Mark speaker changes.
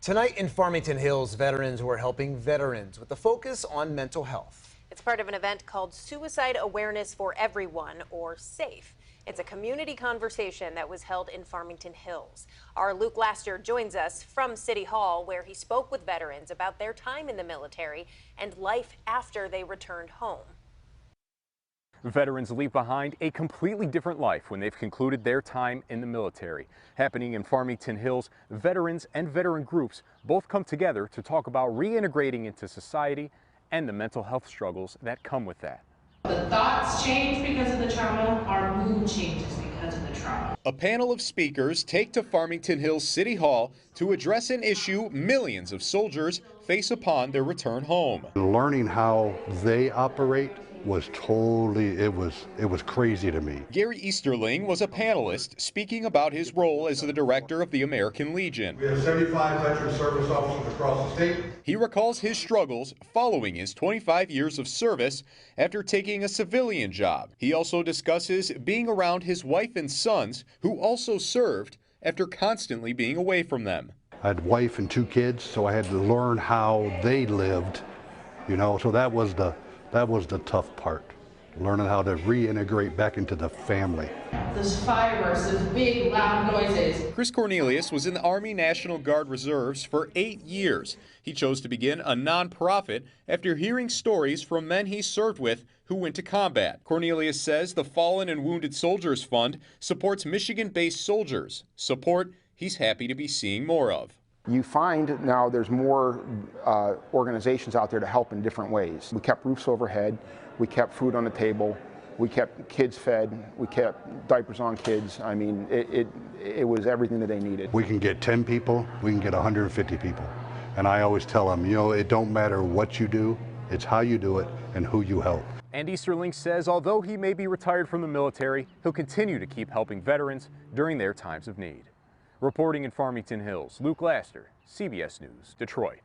Speaker 1: Tonight in Farmington Hills, veterans were helping veterans with a focus on mental health.
Speaker 2: It's part of an event called Suicide Awareness for Everyone, or SAFE. It's a community conversation that was held in Farmington Hills. Our Luke Laster joins us from City Hall, where he spoke with veterans about their time in the military and life after they returned home.
Speaker 3: Veterans leave behind a completely different life when they've concluded their time in the military. Happening in Farmington Hills, veterans and veteran groups both come together to talk about reintegrating into society and the mental health struggles that come with that.
Speaker 4: The thoughts change because of the trauma, our mood changes because of the trauma.
Speaker 5: A panel of speakers take to Farmington Hills City Hall to address an issue millions of soldiers face upon their return home.
Speaker 6: Learning how they operate was totally, it was crazy to me.
Speaker 5: Gary Easterling was a panelist speaking about his role as the director of the American Legion.
Speaker 7: We have 75 veteran service officers across the state.
Speaker 5: He recalls his struggles following his 25 years of service after taking a civilian job. He also discusses being around his wife and sons who also served after constantly being away from them.
Speaker 6: I had a wife and 2 kids, so I had to learn how they lived, so that was the tough part, learning how to reintegrate back into the family.
Speaker 4: Those fireworks, those big loud noises.
Speaker 5: Chris Cornelius was in the Army National Guard Reserves for 8 years. He chose to begin a nonprofit after hearing stories from men he served with who went to combat. Cornelius says the Fallen and Wounded Soldiers Fund supports Michigan-based soldiers, support he's happy to be seeing more of.
Speaker 8: You find now there's more organizations out there to help in different ways. We kept roofs overhead, we kept food on the table, we kept kids fed, we kept diapers on kids. I mean, it was everything that they needed.
Speaker 6: We can get 10 people, we can get 150 people. And I always tell them, it don't matter what you do, it's how you do it and who you help.
Speaker 3: And Easterling says although he may be retired from the military, he'll continue to keep helping veterans during their times of need. Reporting in Farmington Hills, Luke Laster, CBS News, Detroit.